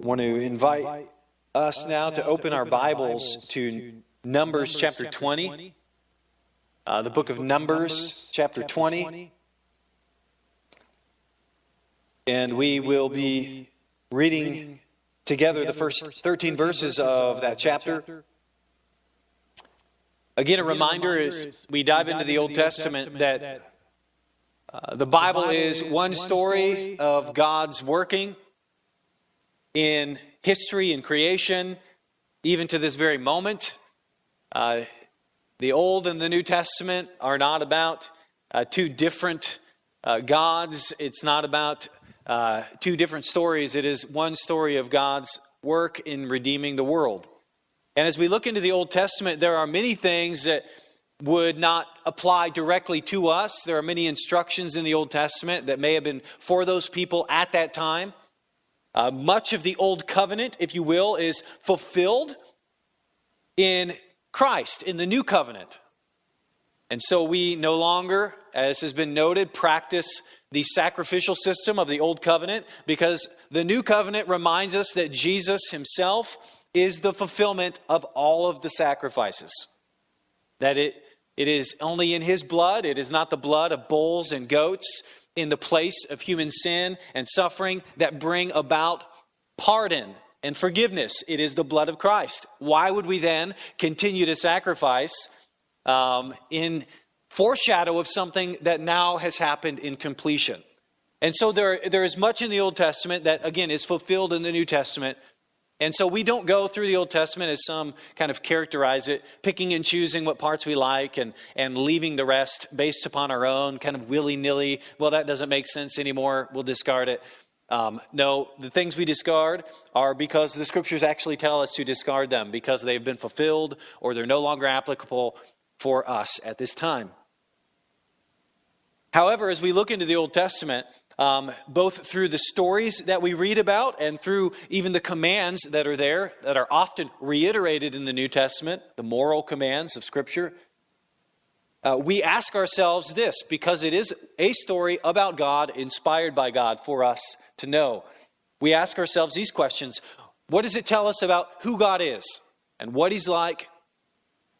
want to invite us now to open our Bibles to Numbers chapter 20, the book of Numbers chapter 20. And we will be reading together the first 13 verses of that chapter. Again, a reminder as we dive into the Old Testament that the Bible is one story of God's working in history and creation, even to this very moment. The Old and the New Testament are not about two different gods. It's not about two different stories. It is one story of God's work in redeeming the world. And as we look into the Old Testament, there are many things that would not apply directly to us. There are many instructions in the Old Testament that may have been for those people at that time. Much of the Old Covenant, if you will, is fulfilled in Christ, in the New Covenant. And so we no longer, as has been noted, practice the sacrificial system of the Old Covenant, because the New Covenant reminds us that Jesus himself is the fulfillment of all of the sacrifices. That it is only in his blood, it is not the blood of bulls and goats in the place of human sin and suffering that bring about pardon and forgiveness. It is the blood of Christ. Why would we then continue to sacrifice in foreshadow of something that now has happened in completion? And so there is much in the Old Testament that, again, is fulfilled in the New Testament. And so we don't go through the Old Testament as some kind of characterize it, picking and choosing what parts we like and leaving the rest based upon our own kind of willy-nilly. Well, that doesn't make sense anymore. We'll discard it. No, the things we discard are because the Scriptures actually tell us to discard them because they've been fulfilled or they're no longer applicable for us at this time. However, as we look into the Old Testament, both through the stories that we read about and through even the commands that are there, that are often reiterated in the New Testament, the moral commands of Scripture, we ask ourselves this, because it is a story about God, inspired by God for us to know. We ask ourselves these questions. What does it tell us about who God is and what He's like?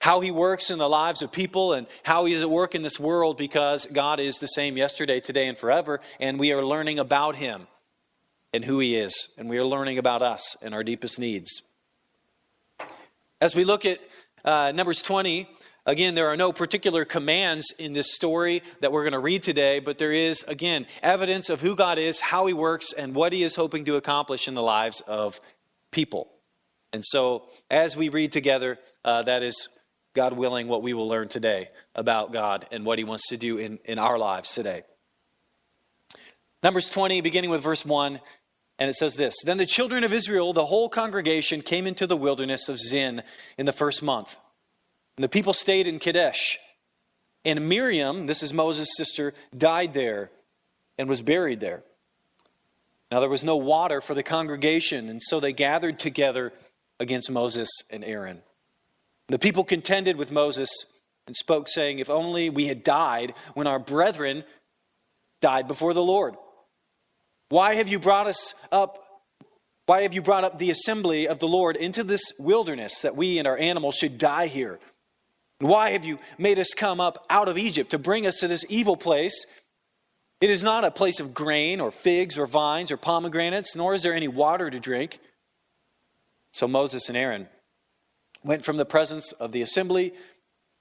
How He works in the lives of people and how He is at work in this world, because God is the same yesterday, today, and forever. And we are learning about Him and who He is. And we are learning about us and our deepest needs. As we look at Numbers 20, again, there are no particular commands in this story that we're going to read today. But there is, again, evidence of who God is, how He works, and what He is hoping to accomplish in the lives of people. And so as we read together, that is, God willing, what we will learn today about God and what He wants to do in our lives today. Numbers 20, beginning with verse 1, and it says this. Then the children of Israel, the whole congregation, came into the wilderness of Zin in the first month. And the people stayed in Kadesh. And Miriam, this is Moses' sister, died there and was buried there. Now there was no water for the congregation, and so they gathered together against Moses and Aaron. The people contended with Moses and spoke, saying, if only we had died when our brethren died before the Lord. Why have you brought up the assembly of the Lord into this wilderness, that we and our animals should die here? And why have you made us come up out of Egypt to bring us to this evil place? It is not a place of grain or figs or vines or pomegranates, nor is there any water to drink. So Moses and Aaron went from the presence of the assembly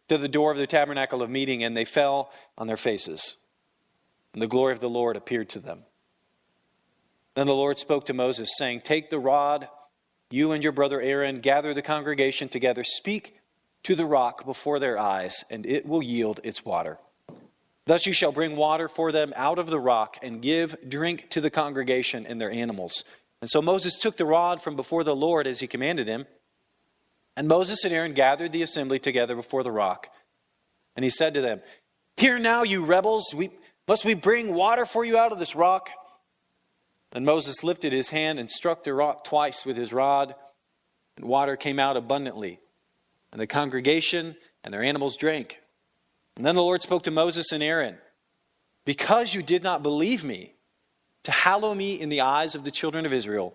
to the door of the tabernacle of meeting, and they fell on their faces. And the glory of the Lord appeared to them. Then the Lord spoke to Moses, saying, take the rod, you and your brother Aaron, gather the congregation together, speak to the rock before their eyes, and it will yield its water. Thus you shall bring water for them out of the rock, and give drink to the congregation and their animals. And so Moses took the rod from before the Lord as he commanded him. And Moses and Aaron gathered the assembly together before the rock. And he said to them, hear now, you rebels, must we bring water for you out of this rock? And Moses lifted his hand and struck the rock twice with his rod, and water came out abundantly. And the congregation and their animals drank. And then the Lord spoke to Moses and Aaron, because you did not believe me to hallow me in the eyes of the children of Israel,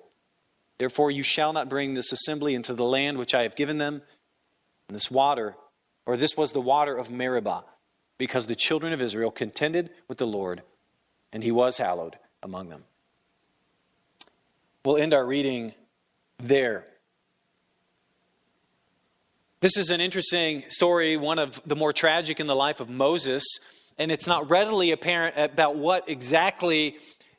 Therefore you shall not bring this assembly into the land which I have given them. And this was the water of Meribah, because the children of Israel contended with the Lord, and he was hallowed among them. We'll end our reading there. This is an interesting story, one of the more tragic in the life of Moses, and it's not readily apparent about what exactly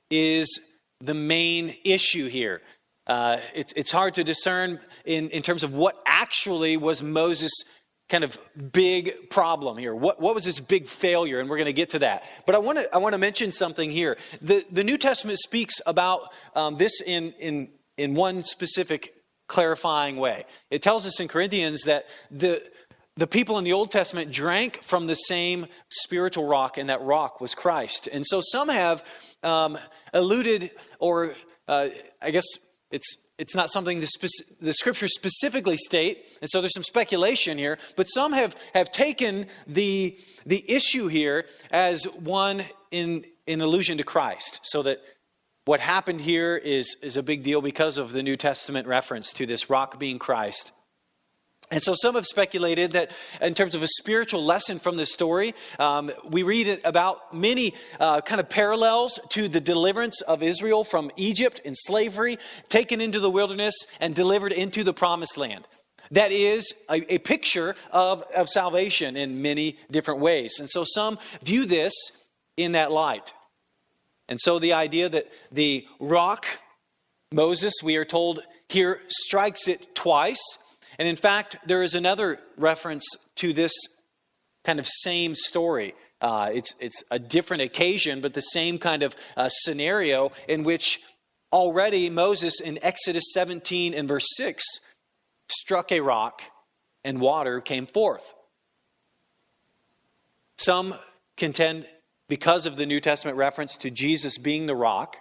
is the main issue here. It's hard to discern in terms of what actually was Moses' kind of big problem here. What was his big failure? And we're going to get to that. But I want to mention something here. The New Testament speaks about this in one specific clarifying way. It tells us in Corinthians that the people in the Old Testament drank from the same spiritual rock, and that rock was Christ. And so some have alluded, or I guess it's not something the Scriptures specifically state, and so there's some speculation here, but some have taken the issue here as one in allusion to Christ, so that what happened here is a big deal because of the New Testament reference to this rock being Christ. And so some have speculated that in terms of a spiritual lesson from this story, we read about many kind of parallels to the deliverance of Israel from Egypt in slavery, taken into the wilderness and delivered into the promised land. That is a picture of salvation in many different ways. And so some view this in that light. And so the idea that the rock, Moses, we are told here, strikes it twice. And in fact, there is another reference to this kind of same story. It's a different occasion, but the same kind of scenario in which already Moses in Exodus 17 and verse 6 struck a rock and water came forth. Some contend because of the New Testament reference to Jesus being the rock,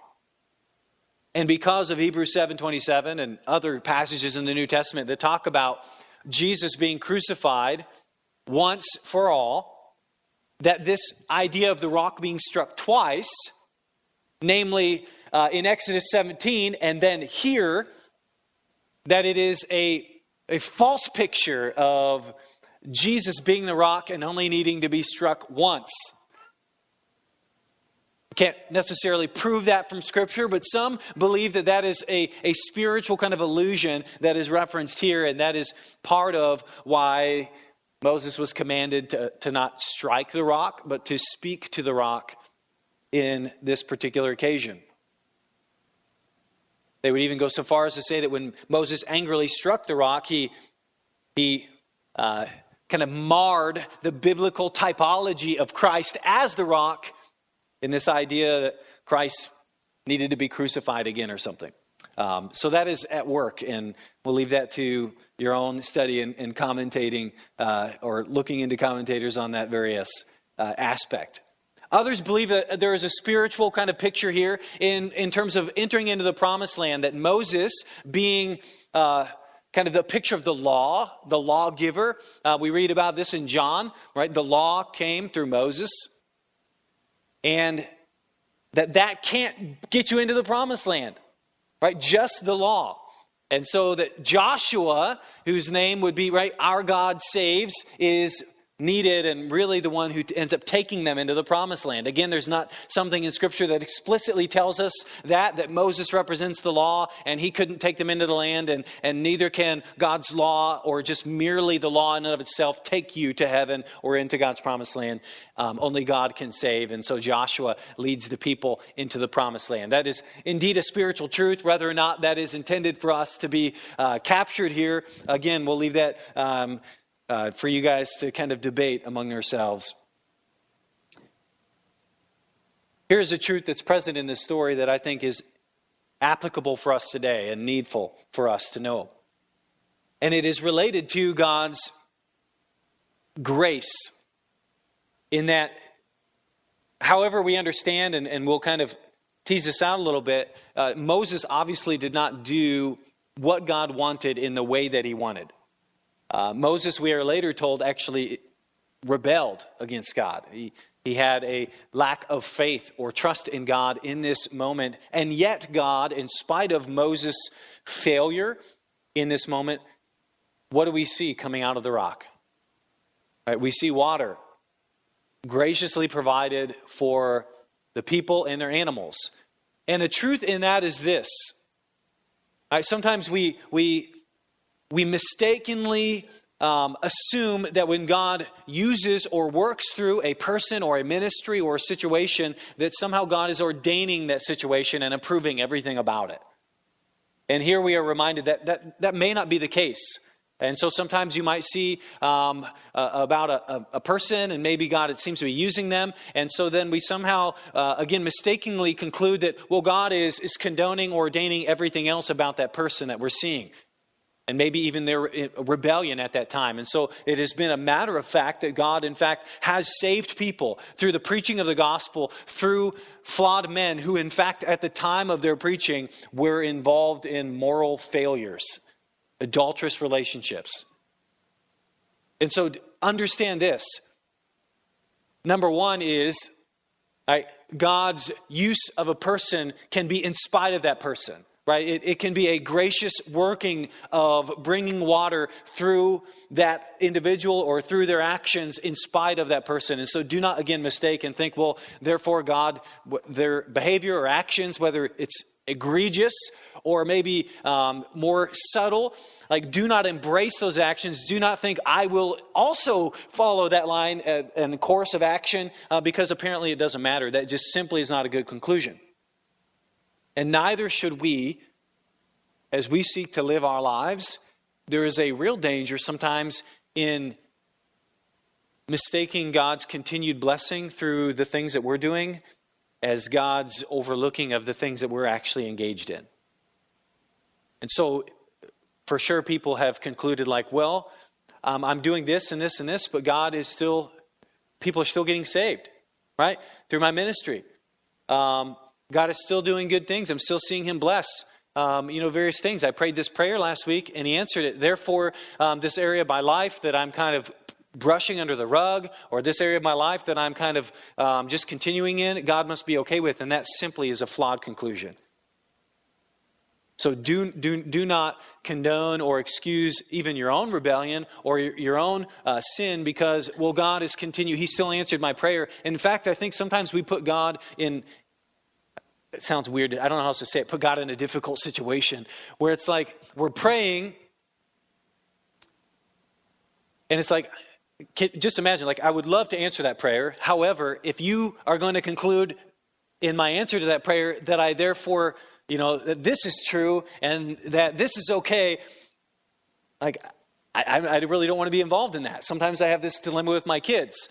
and because of Hebrews 7:27 and other passages in the New Testament that talk about Jesus being crucified once for all, that this idea of the rock being struck twice, namely in Exodus 17 and then here, that it is a false picture of Jesus being the rock and only needing to be struck once. Can't necessarily prove that from Scripture, but some believe that that is a spiritual kind of illusion that is referenced here, and that is part of why Moses was commanded to not strike the rock, but to speak to the rock in this particular occasion. They would even go so far as to say that when Moses angrily struck the rock, he kind of marred the biblical typology of Christ as the rock, in this idea that Christ needed to be crucified again or something. So that is at work, and we'll leave that to your own study and commentating or looking into commentators on that various aspect. Others believe that there is a spiritual kind of picture here in terms of entering into the promised land, that Moses being kind of the picture of the law, the lawgiver. We read about this in John, right? The law came through Moses. And that can't get you into the promised land, right? Just the law. And so that Joshua, whose name would be, right, our God saves, is needed and really the one who ends up taking them into the promised land. Again, there's not something in Scripture that explicitly tells us that Moses represents the law and he couldn't take them into the land, and neither can God's law or just merely the law in and of itself take you to heaven or into God's promised land. Only God can save, and so Joshua leads the people into the promised land. That is indeed a spiritual truth. Whether or not that is intended for us to be captured here, again, we'll leave that for you guys to kind of debate among yourselves. Here's a truth that's present in this story that I think is applicable for us today and needful for us to know. And it is related to God's grace, in that however we understand, and we'll kind of tease this out a little bit, Moses obviously did not do what God wanted in the way that he wanted. Moses, we are later told, actually rebelled against God. He had a lack of faith or trust in God in this moment. And yet God, in spite of Moses' failure in this moment, what do we see coming out of the rock? Right, we see water graciously provided for the people and their animals. And the truth in that is this. Right, sometimes we mistakenly assume that when God uses or works through a person or a ministry or a situation, that somehow God is ordaining that situation and approving everything about it. And here we are reminded that may not be the case. And so sometimes you might see about a person, and maybe God, it seems to be using them. And so then we somehow, again, mistakenly conclude that, well, God is condoning or ordaining everything else about that person that we're seeing. And maybe even their rebellion at that time. And so it has been a matter of fact that God, in fact, has saved people through the preaching of the gospel, through flawed men who, in fact, at the time of their preaching, were involved in moral failures, adulterous relationships. And so understand this. Number one is God's use of a person can be in spite of that person. Right? It can be a gracious working of bringing water through that individual or through their actions in spite of that person. And so do not, again, mistake and think, well, therefore God, their behavior or actions, whether it's egregious or maybe more subtle, do not embrace those actions. Do not think I will also follow that line and the course of action because apparently it doesn't matter. That just simply is not a good conclusion. And neither should we, as we seek to live our lives. There is a real danger sometimes in mistaking God's continued blessing through the things that we're doing as God's overlooking of the things that we're actually engaged in. And so, for sure, people have concluded I'm doing this and this and this, but people are still getting saved, right? Through my ministry. God is still doing good things. I'm still seeing Him bless, various things. I prayed this prayer last week and He answered it. Therefore, this area of my life that I'm kind of brushing under the rug, or this area of my life that I'm kind of just continuing in, God must be okay with. And that simply is a flawed conclusion. So do not condone or excuse even your own rebellion or your own sin because, God is continued. He still answered my prayer. In fact, I think sometimes we put God in... It sounds weird. I don't know how else to say it. Put God in a difficult situation where it's like we're praying and it's like, just imagine, I would love to answer that prayer. However, if you are going to conclude in my answer to that prayer that I therefore, that this is true and that this is okay, I really don't want to be involved in that. Sometimes I have this dilemma with my kids.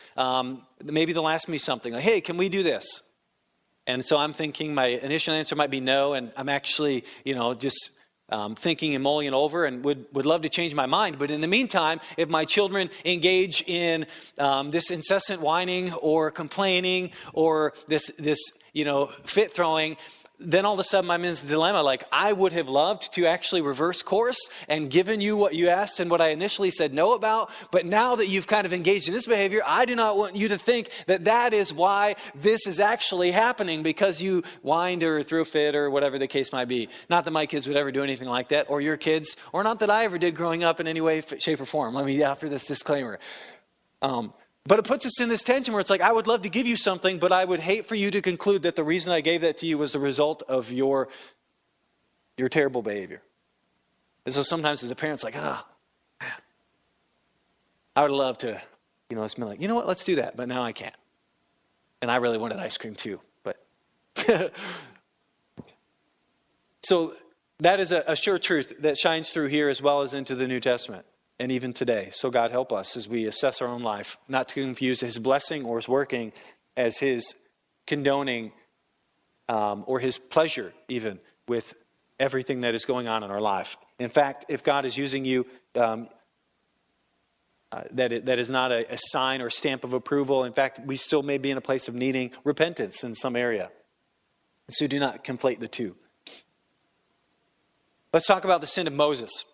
Maybe they'll ask me something hey, can we do this? And so I'm thinking my initial answer might be no, and I'm actually, just thinking and mulling it over and would love to change my mind. But in the meantime, if my children engage in this incessant whining or complaining or this fit throwing, then all of a sudden I'm in this dilemma. I would have loved to actually reverse course and given you what you asked and what I initially said no about. But now that you've kind of engaged in this behavior, I do not want you to think that is why this is actually happening because you whined or threw a fit or whatever the case might be. Not that my kids would ever do anything like that, or your kids, or not that I ever did growing up in any way, shape, or form. Let me offer this disclaimer. But it puts us in this tension where it's I would love to give you something, but I would hate for you to conclude that the reason I gave that to you was the result of your terrible behavior. And so sometimes as a parent, it's I would love to, it's been you know what, let's do that, but now I can't. And I really wanted ice cream too, but. So that is a sure truth that shines through here as well as into the New Testament. And even today. So God help us as we assess our own life, not to confuse His blessing or His working as His condoning or His pleasure even with everything that is going on in our life. In fact, if God is using you, that is not a sign or stamp of approval. In fact, we still may be in a place of needing repentance in some area. So do not conflate the two. Let's talk about the sin of Moses.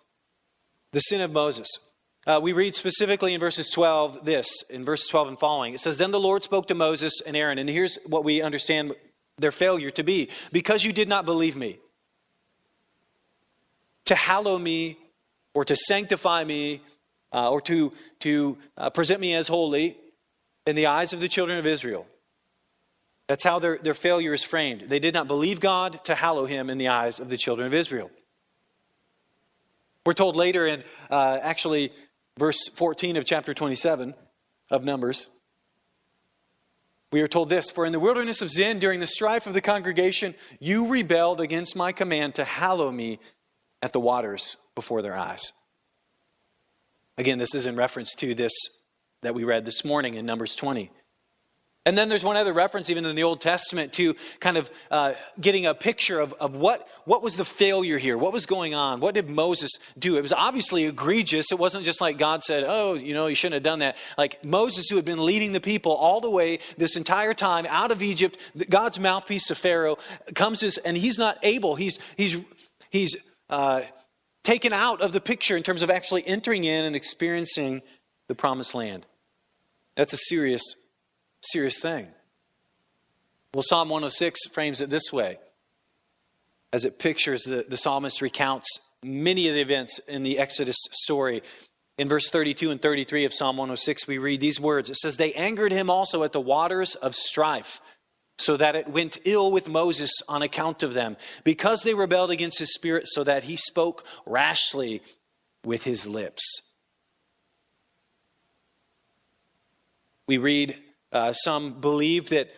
The sin of Moses. We read specifically in verses 12 this, in verses 12 and following. It says, "Then the Lord spoke to Moses and Aaron," and here's what we understand their failure to be. "Because you did not believe me, to hallow me, or to sanctify me, or to present me as holy in the eyes of the children of Israel." That's how their failure is framed. They did not believe God to hallow him in the eyes of the children of Israel. We're told later in actually verse 14 of chapter 27 of Numbers, we are told this, "For in the wilderness of Zin, during the strife of the congregation, you rebelled against my command to hallow me at the waters before their eyes." Again, this is in reference to this that we read this morning in Numbers 20. And then there's one other reference even in the Old Testament to kind of getting a picture of what was the failure here? What was going on? What did Moses do? It was obviously egregious. It wasn't just like God said, "Oh, you shouldn't have done that." Like Moses, who had been leading the people all the way this entire time out of Egypt, God's mouthpiece to Pharaoh, comes and he's not able. He's taken out of the picture in terms of actually entering in and experiencing the promised land. That's a serious thing. Well, Psalm 106 frames it this way, as it pictures the psalmist recounts many of the events in the Exodus story. In verse 32 and 33 of Psalm 106, we read these words. It says, "They angered him also at the waters of strife, so that it went ill with Moses on account of them, because they rebelled against his spirit, so that he spoke rashly with his lips." We read some believe that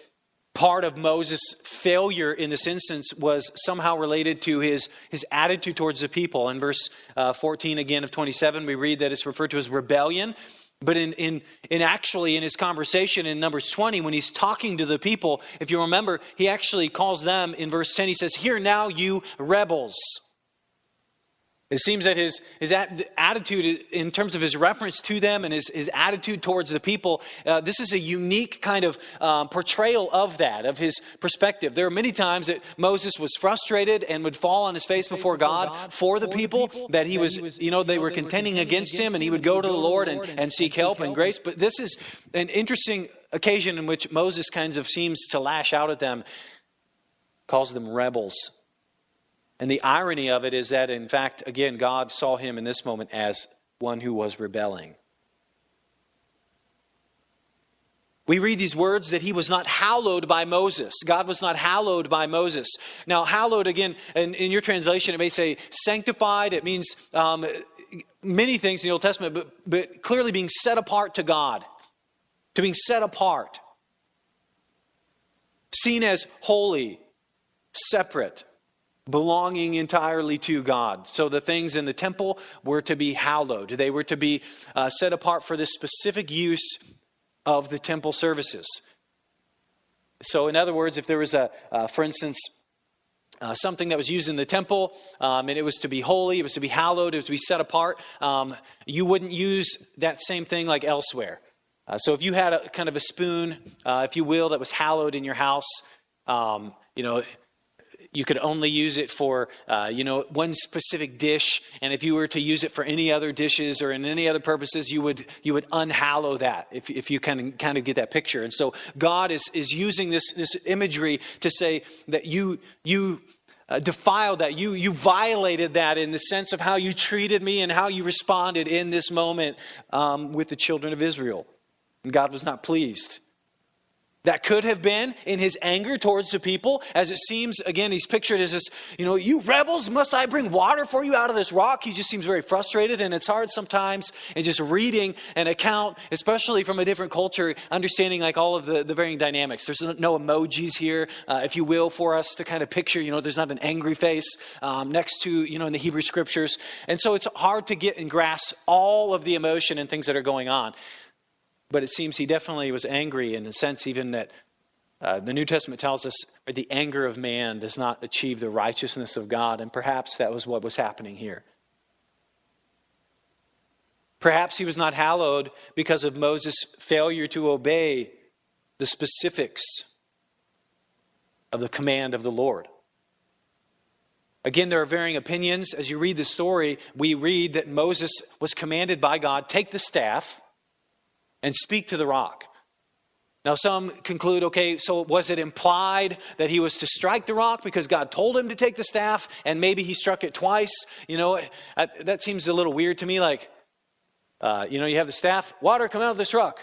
part of Moses' failure in this instance was somehow related to his attitude towards the people. In verse 14 again of 27, we read that it's referred to as rebellion. But in his conversation in Numbers 20, when he's talking to the people, if you remember, he actually calls them in verse 10, he says, "Hear now, you rebels." It seems that his attitude in terms of his reference to them and his attitude towards the people, this is a unique kind of portrayal of that, of his perspective. There are many times that Moses was frustrated and would fall on his face before God for the people, that he was, they were contending against him, and he would go to the Lord and seek help and grace. But this is an interesting occasion in which Moses kind of seems to lash out at them, calls them rebels. And the irony of it is that, in fact, again, God saw him in this moment as one who was rebelling. We read these words that he was not hallowed by Moses. God was not hallowed by Moses. Now, hallowed, again, in your translation, it may say sanctified. It means many things in the Old Testament, but clearly being set apart to God. To being set apart. Seen as holy, separate, belonging entirely to God. So the things in the temple were to be hallowed. They were to be set apart for this specific use of the temple services. So in other words, if there was for instance, something that was used in the temple, and it was to be holy, it was to be hallowed, it was to be set apart, you wouldn't use that same thing like elsewhere. So if you had a kind of a spoon, if you will, that was hallowed in your house, you could only use it for, one specific dish. And if you were to use it for any other dishes or in any other purposes, you would unhallow that, if you kind of get that picture. And so God is using this imagery to say that you defiled that, you violated that in the sense of how you treated me and how you responded in this moment with the children of Israel. And God was not pleased. That could have been in his anger towards the people, as it seems, again, he's pictured as this, "You rebels, must I bring water for you out of this rock?" He just seems very frustrated, and it's hard sometimes in just reading an account, especially from a different culture, understanding like all of the varying dynamics. There's no emojis here, if you will, for us to kind of picture, there's not an angry face next to, in the Hebrew scriptures. And so it's hard to get and grasp all of the emotion and things that are going on. But it seems he definitely was angry in the sense even that the New Testament tells us the anger of man does not achieve the righteousness of God. And perhaps that was what was happening here. Perhaps he was not hallowed because of Moses' failure to obey the specifics of the command of the Lord. Again, there are varying opinions. As you read the story, we read that Moses was commanded by God, take the staff and speak to the rock. Now some conclude, okay, so was it implied that he was to strike the rock because God told him to take the staff and maybe he struck it twice? That seems a little weird to me. Like, you have the staff, water come out of this rock,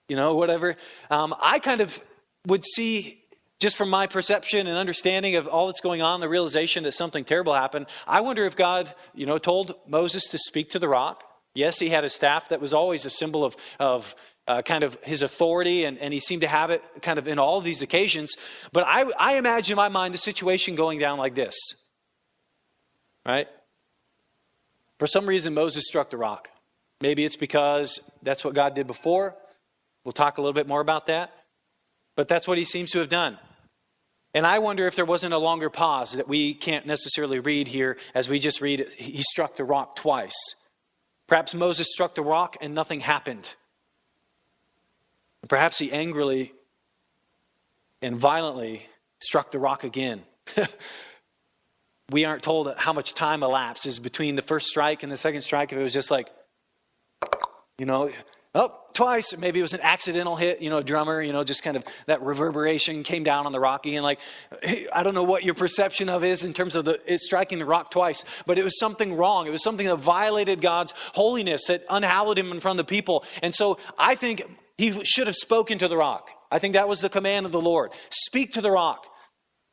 whatever. I kind of would see, just from my perception and understanding of all that's going on, the realization that something terrible happened. I wonder if God, told Moses to speak to the rock. Yes, he had a staff that was always a symbol of kind of his authority, and he seemed to have it kind of in all of these occasions. But I imagine in my mind the situation going down like this, right? For some reason, Moses struck the rock. Maybe it's because that's what God did before. We'll talk a little bit more about that. But that's what he seems to have done. And I wonder if there wasn't a longer pause that we can't necessarily read here as we just read he struck the rock twice. Perhaps Moses struck the rock and nothing happened. Perhaps he angrily and violently struck the rock again. We aren't told how much time elapses between the first strike and the second strike. If it was just like, twice. Maybe it was an accidental hit, a drummer, just kind of that reverberation came down on the rock again. Like, I don't know what your perception of is in terms of it striking the rock twice, but it was something wrong. It was something that violated God's holiness, that unhallowed him in front of the people. And so I think he should have spoken to the rock. I think that was the command of the Lord. Speak to the rock.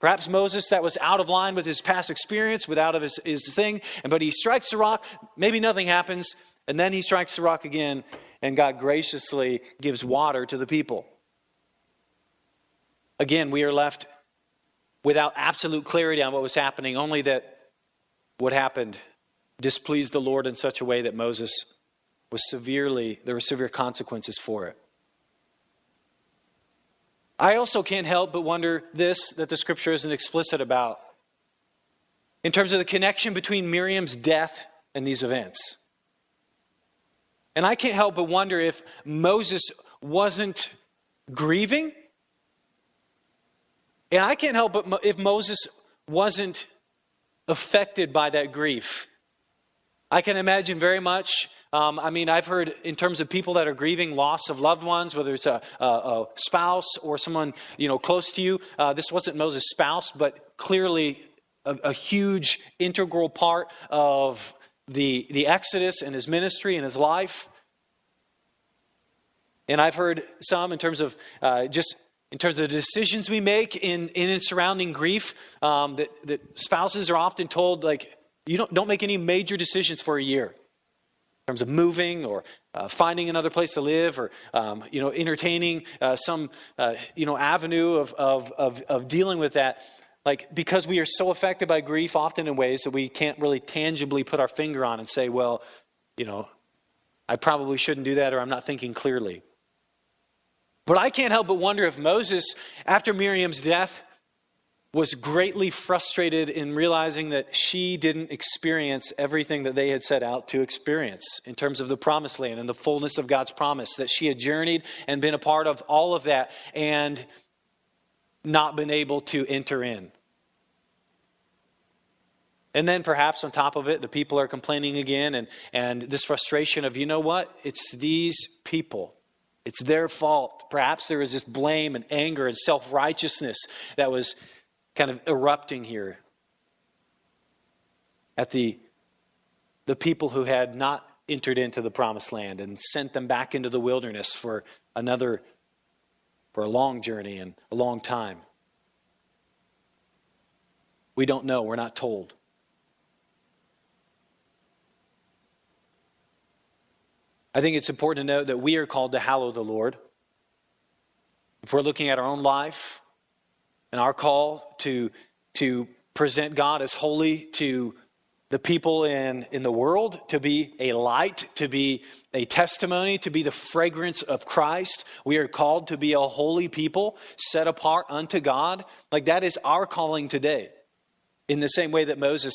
Perhaps Moses, that was out of line with his past experience, without of his thing. But he strikes the rock. Maybe nothing happens. And then he strikes the rock again. And God graciously gives water to the people. Again, we are left without absolute clarity on what was happening. Only that what happened displeased the Lord in such a way that Moses there were severe consequences for it. I also can't help but wonder that the scripture isn't explicit about in terms of the connection between Miriam's death and these events. And I can't help but wonder if Moses wasn't grieving. And I can't help but if Moses wasn't affected by that grief. I can imagine very much. I've heard in terms of people that are grieving loss of loved ones, whether it's a spouse or someone close to you. This wasn't Moses' spouse, but clearly a huge integral part of the Exodus and his ministry and his life. And I've heard some in terms of the decisions we make in surrounding grief, that spouses are often told, like, you don't make any major decisions for a year in terms of moving or finding another place to live or entertaining some avenue of dealing with that. Like, because we are so affected by grief often in ways that we can't really tangibly put our finger on and say, well, I probably shouldn't do that, or I'm not thinking clearly. But I can't help but wonder if Moses, after Miriam's death, was greatly frustrated in realizing that she didn't experience everything that they had set out to experience in terms of the promised land and the fullness of God's promise, that she had journeyed and been a part of all of that and not been able to enter in. And then perhaps on top of it, the people are complaining again, and this frustration of, it's these people. It's their fault. Perhaps there was this blame and anger and self-righteousness that was kind of erupting here at the people who had not entered into the promised land and sent them back into the wilderness for a long journey and a long time. We don't know. We're not told. I think it's important to note that we are called to hallow the Lord. If we're looking at our own life and our call to present God as holy to the people in the world, to be a light, to be a testimony, to be the fragrance of Christ. We are called to be a holy people, set apart unto God. Like, that is our calling today. In the same way that Moses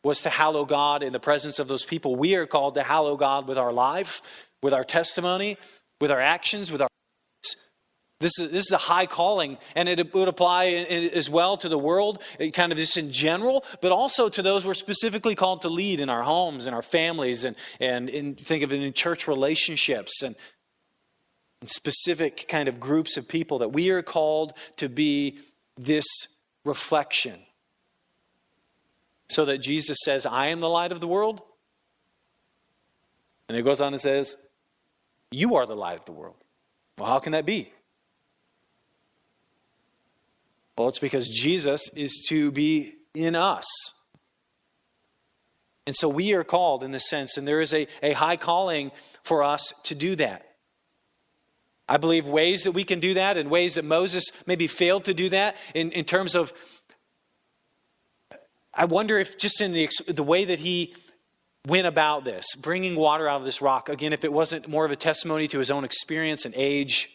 was to hallow God in the presence of those people, we are called to hallow God with our life, with our testimony, with our actions, with our This is a high calling, and it would apply as well to the world, kind of just in general, but also to those we're specifically called to lead in our homes and our families, and think of it in church relationships and specific kind of groups of people, that we are called to be this reflection. So that Jesus says, I am the light of the world. And it goes on and says, you are the light of the world. Well, how can that be? Well, it's because Jesus is to be in us. And so we are called in this sense, and there is a high calling for us to do that. I believe ways that we can do that, and ways that Moses maybe failed to do that in terms of, I wonder if just in the way that he went about this, bringing water out of this rock, again, if it wasn't more of a testimony to his own experience and age,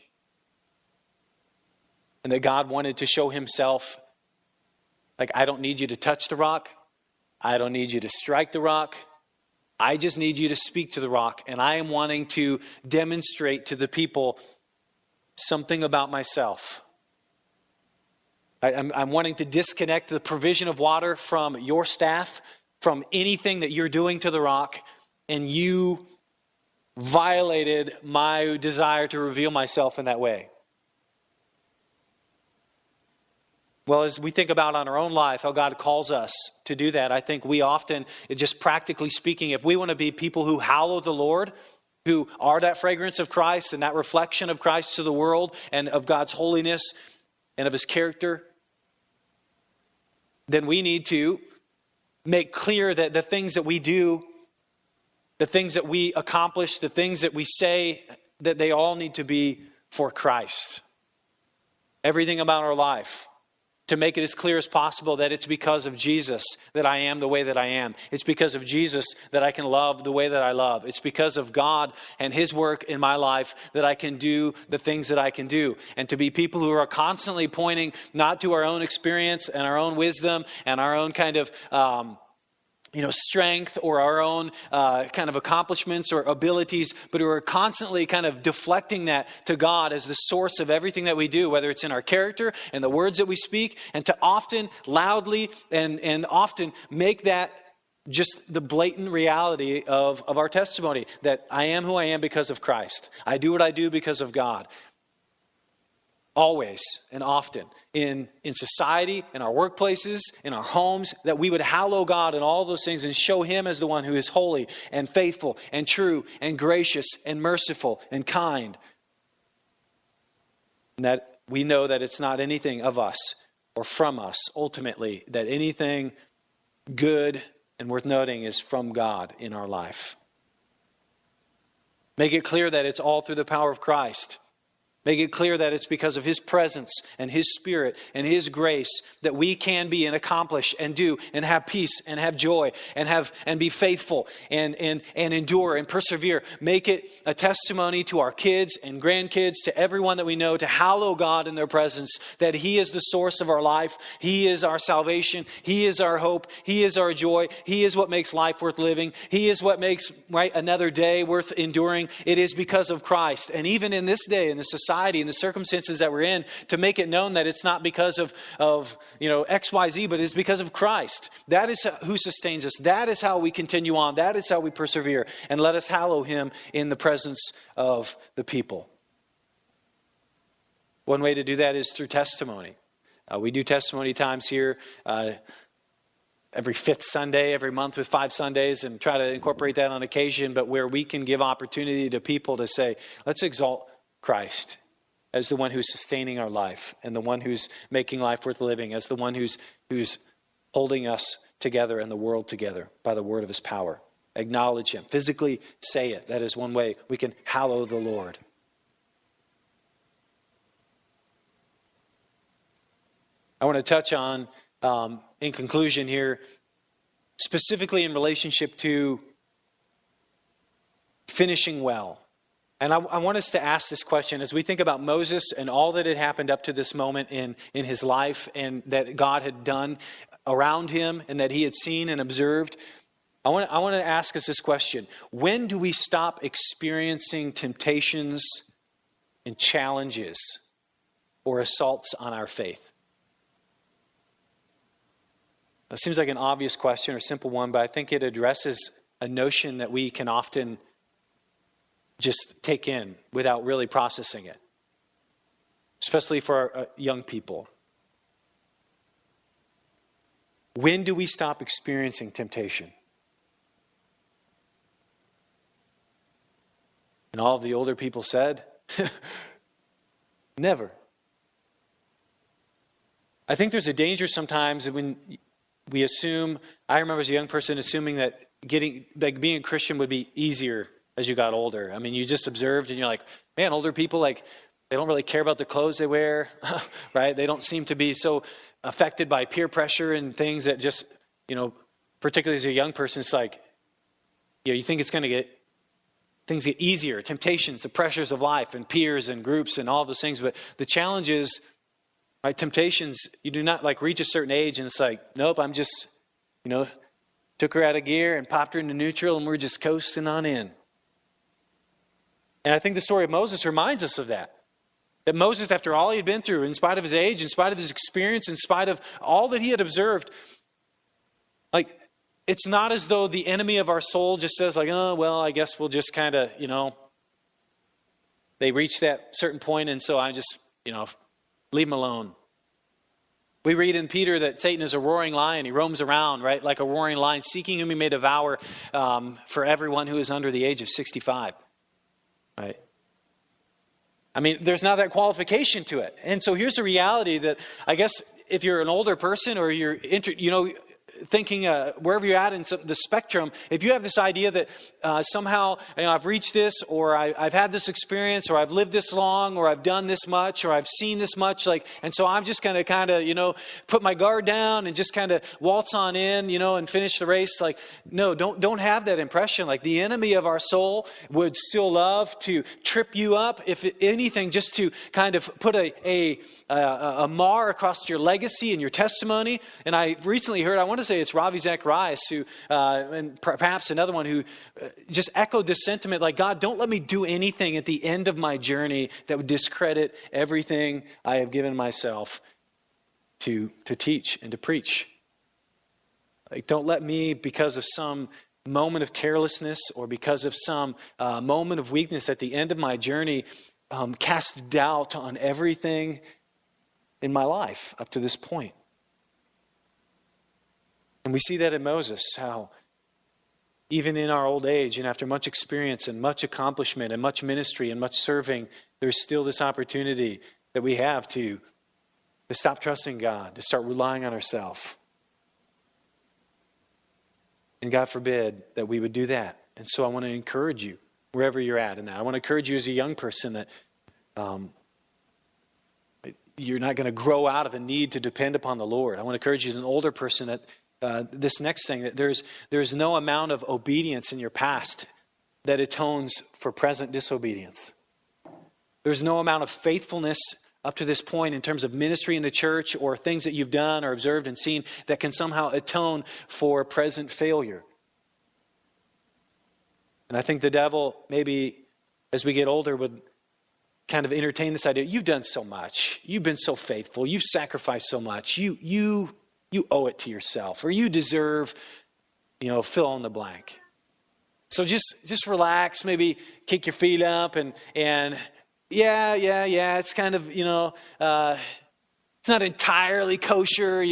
and that God wanted to show himself, like, I don't need you to touch the rock. I don't need you to strike the rock. I just need you to speak to the rock. And I am wanting to demonstrate to the people something about myself. I'm wanting to disconnect the provision of water from your staff, from anything that you're doing to the rock, and you violated my desire to reveal myself in that way. Well, as we think about on our own life, how God calls us to do that, I think we often, just practically speaking, if we want to be people who hallow the Lord, who are that fragrance of Christ and that reflection of Christ to the world and of God's holiness and of his character, then we need to make clear that the things that we do, the things that we accomplish, the things that we say, that they all need to be for Christ. Everything about our life. To make it as clear as possible that it's because of Jesus that I am the way that I am. It's because of Jesus that I can love the way that I love. It's because of God and his work in my life that I can do the things that I can do. And to be people who are constantly pointing not to our own experience and our own wisdom and our own kind of strength or our own kind of accomplishments or abilities, but we're constantly kind of deflecting that to God as the source of everything that we do, whether it's in our character and the words that we speak, and to often loudly and often make that just the blatant reality of our testimony, that I am who I am because of Christ. I do what I do because of God. Always and often in society, in our workplaces, in our homes, that we would hallow God in all those things and show him as the one who is holy and faithful and true and gracious and merciful and kind. And that we know that it's not anything of us or from us, ultimately, that anything good and worth noting is from God in our life. Make it clear that it's all through the power of Christ. Make it clear that it's because of his presence and his spirit and his grace that we can be and accomplish and do and have peace and have joy and be faithful and endure and persevere. Make it a testimony to our kids and grandkids, to everyone that we know, to hallow God in their presence, that he is the source of our life. He is our salvation. He is our hope. He is our joy. He is what makes life worth living. He is what makes another day worth enduring. It is because of Christ. And even in this day, in this society, in the circumstances that we're in, to make it known that it's not because of XYZ, but it's because of Christ. That is who sustains us. That is how we continue on. That is how we persevere. And let us hallow him in the presence of the people. One way to do that is through testimony. We do testimony times here every fifth Sunday, every month with 5 Sundays, and try to incorporate that on occasion, but where we can give opportunity to people to say, let's exalt Christ as the one who's sustaining our life and the one who's making life worth living, as the one who's holding us together and the world together by the word of his power. Acknowledge him. Physically say it. That is one way we can hallow the Lord. I want to touch on, in conclusion here, specifically in relationship to finishing well. And I want us to ask this question as we think about Moses and all that had happened up to this moment in his life and that God had done around him and that he had seen and observed. I want to ask us this question. When do we stop experiencing temptations and challenges or assaults on our faith? It seems like an obvious question or simple one, but I think it addresses a notion that we can often just take in without really processing it, especially for our young people. When do we stop experiencing temptation? And all of the older people said, never. I think there's a danger sometimes when we assume, I remember as a young person assuming that being a Christian would be easier as you got older. I mean, you just observed and you're like, man, older people, they don't really care about the clothes they wear, right? They don't seem to be so affected by peer pressure and things that just, particularly as a young person, it's like, you think it's going to things get easier, temptations, the pressures of life and peers and groups and all of those things. But the challenge is, right, temptations, you do not reach a certain age and it's like, nope, I'm just, took her out of gear and popped her into neutral and we're just coasting on in. And I think the story of Moses reminds us of that. That Moses, after all he had been through, in spite of his age, in spite of his experience, in spite of all that he had observed, it's not as though the enemy of our soul just says oh, well, I guess we'll just kind of, they reach that certain point and so I just, leave them alone. We read in Peter that Satan is a roaring lion. He roams around, right, like a roaring lion, seeking whom he may devour for everyone who is under the age of 65. Right? I mean, there's not that qualification to it. And so here's the reality that I guess if you're an older person or you're thinking wherever you're at in the spectrum, if you have this idea that somehow I've reached this, or I've had this experience, or I've lived this long, or I've done this much, or I've seen this much, and so I'm just going to kind of put my guard down and just kind of waltz on in, and finish the race. No, don't have that impression. The enemy of our soul would still love to trip you up, if anything, just to kind of put a mar across your legacy and your testimony. And I recently heard, I want to say it's Ravi Zacharias, who, and perhaps another one who just echoed this sentiment, God, don't let me do anything at the end of my journey that would discredit everything I have given myself to teach and to preach. Don't let me, because of some moment of carelessness or because of some moment of weakness at the end of my journey, cast doubt on everything in my life up to this point. And we see that in Moses, how even in our old age and after much experience and much accomplishment and much ministry and much serving, there's still this opportunity that we have to stop trusting God, to start relying on ourselves. And God forbid that we would do that. And so I want to encourage you, wherever you're at in that. I want to encourage you as a young person that you're not going to grow out of a need to depend upon the Lord. I want to encourage you as an older person that this next thing, that there's no amount of obedience in your past that atones for present disobedience. There's no amount of faithfulness up to this point in terms of ministry in the church or things that you've done or observed and seen that can somehow atone for present failure. And I think the devil, maybe as we get older, would kind of entertain this idea. You've done so much. You've been so faithful. You've sacrificed so much. You owe it to yourself, or you deserve, fill in the blank. So just relax, maybe kick your feet up and yeah. It's kind of, it's not entirely kosher,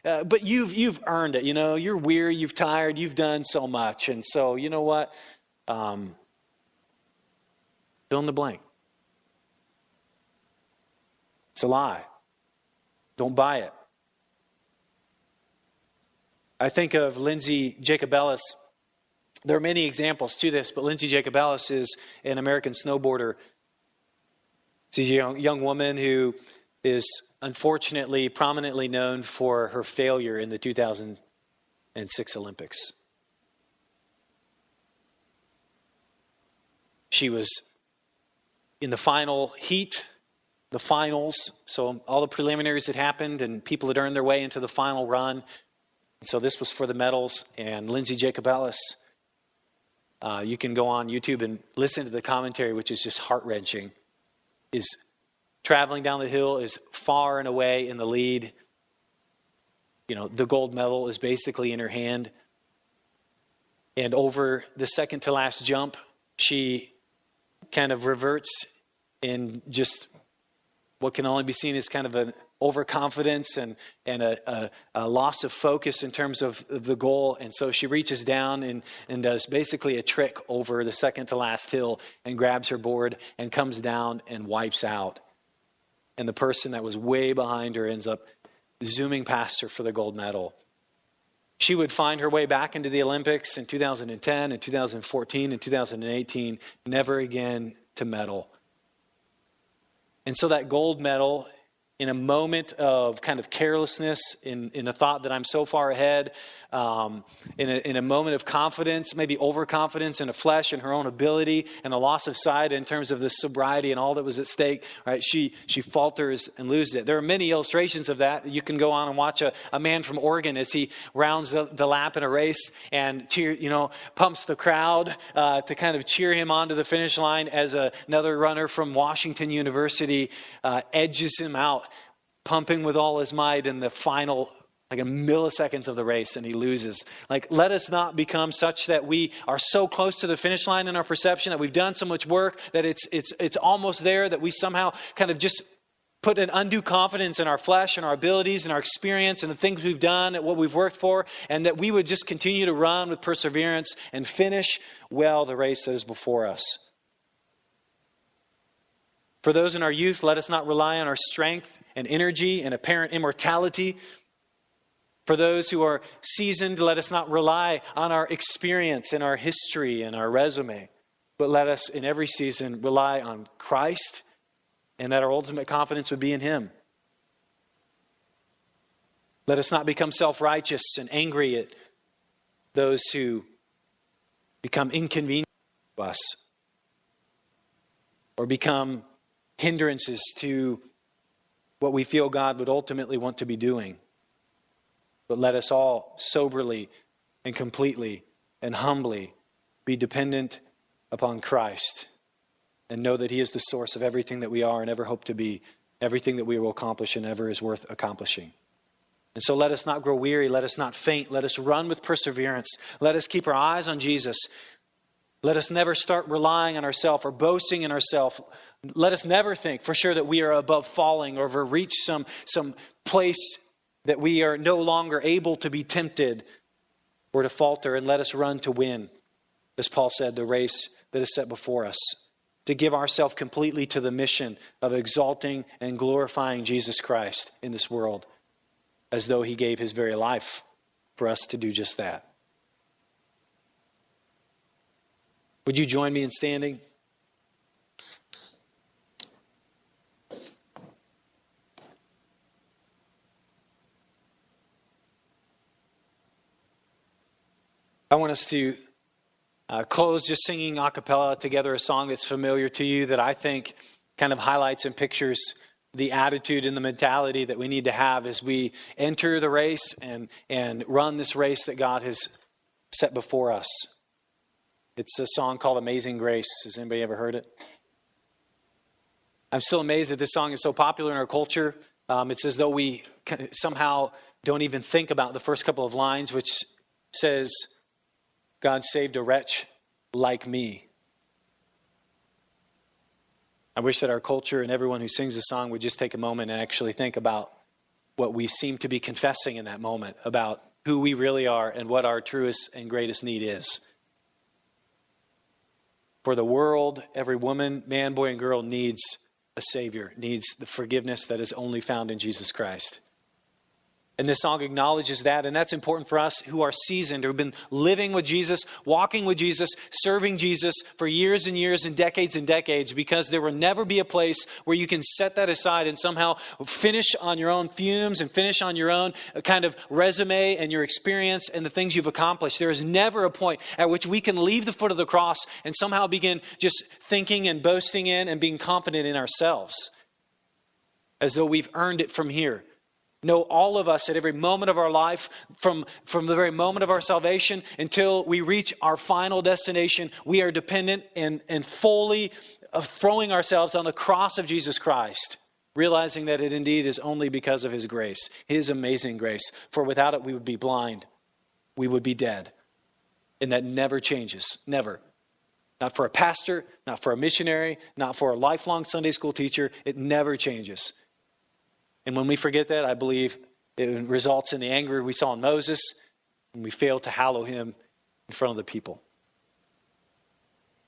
but you've earned it, you're weary, you've tired, you've done so much. And so, you know what? Fill in the blank. It's a lie. Don't buy it. I think of Lindsay Ellis. There are many examples to this, but Lindsay Ellis is an American snowboarder. She's a young woman who is unfortunately prominently known for her failure in the 2006 Olympics. She was in the final heat, the finals, so all the preliminaries had happened and people had earned their way into the final run. And so this was for the medals, and Lindsay Ellis, you can go on YouTube and listen to the commentary, which is just heart-wrenching, is traveling down the hill, is far and away in the lead. The gold medal is basically in her hand. And over the second to last jump, she kind of reverts in just what can only be seen as kind of an overconfidence and a loss of focus in terms of the goal. And so she reaches down and does basically a trick over the second to last hill and grabs her board and comes down and wipes out. And the person that was way behind her ends up zooming past her for the gold medal. She would find her way back into the Olympics in 2010 and 2014 and 2018, never again to medal. And so that gold medal, in a moment of kind of carelessness, in a thought that I'm so far ahead, in a moment of confidence, maybe overconfidence in the flesh and her own ability, and a loss of sight in terms of the sobriety and all that was at stake, right? She falters and loses it. There are many illustrations of that. You can go on and watch a man from Oregon as he rounds the lap in a race and pumps the crowd to kind of cheer him onto the finish line, as another runner from Washington University edges him out, pumping with all his might in the final a milliseconds of the race, and he loses. Let us not become such that we are so close to the finish line in our perception, that we've done so much work that it's almost there, that we somehow kind of just put an undue confidence in our flesh and our abilities and our experience and the things we've done and what we've worked for, and that we would just continue to run with perseverance and finish well the race that is before us. For those in our youth, let us not rely on our strength and energy and apparent immortality. For those who are seasoned, let us not rely on our experience and our history and our resume, but let us in every season rely on Christ, and that our ultimate confidence would be in Him. Let us not become self-righteous and angry at those who become inconvenient to us or become hindrances to what we feel God would ultimately want to be doing. But let us all soberly and completely and humbly be dependent upon Christ and know that He is the source of everything that we are and ever hope to be, everything that we will accomplish and ever is worth accomplishing. And so let us not grow weary, let us not faint, let us run with perseverance, let us keep our eyes on Jesus. Let us never start relying on ourselves or boasting in ourselves. Let us never think for sure that we are above falling or have reached some place that we are no longer able to be tempted or to falter, and let us run to win, as Paul said, the race that is set before us, to give ourselves completely to the mission of exalting and glorifying Jesus Christ in this world, as though He gave His very life for us to do just that. Would you join me in standing? I want us to close just singing a cappella together a song that's familiar to you, that I think kind of highlights and pictures the attitude and the mentality that we need to have as we enter the race and run this race that God has set before us. It's a song called Amazing Grace. Has anybody ever heard it? I'm still amazed that this song is so popular in our culture. It's as though we somehow don't even think about the first couple of lines, which says, God saved a wretch like me. I wish that our culture and everyone who sings the song would just take a moment and actually think about what we seem to be confessing in that moment, about who we really are and what our truest and greatest need is. For the world, every woman, man, boy, and girl needs a Savior, needs the forgiveness that is only found in Jesus Christ. And this song acknowledges that, and that's important for us who are seasoned, who have been living with Jesus, walking with Jesus, serving Jesus for years and years and decades, because there will never be a place where you can set that aside and somehow finish on your own fumes and finish on your own kind of resume and your experience and the things you've accomplished. There is never a point at which we can leave the foot of the cross and somehow begin just thinking and boasting in and being confident in ourselves, as though we've earned it from here. No, all of us at every moment of our life, from the very moment of our salvation until we reach our final destination, we are dependent and fully throwing ourselves on the cross of Jesus Christ. realizing that it indeed is only because of his grace, his amazing grace. For without it, we would be blind. We would be dead. And that never changes. Never. Not for a pastor, not for a missionary, not for a lifelong Sunday school teacher. It never changes. And when we forget that, I believe it results in the anger we saw in Moses, and we fail to hallow him in front of the people.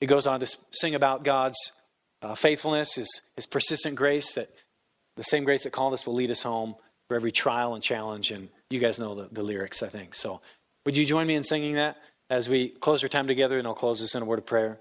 It goes on to sing about God's faithfulness, his persistent grace, that the same grace that called us will lead us home for every trial and challenge. And you guys know the lyrics, I think. So would you join me in singing that as we close our time together, and I'll close this in a word of prayer.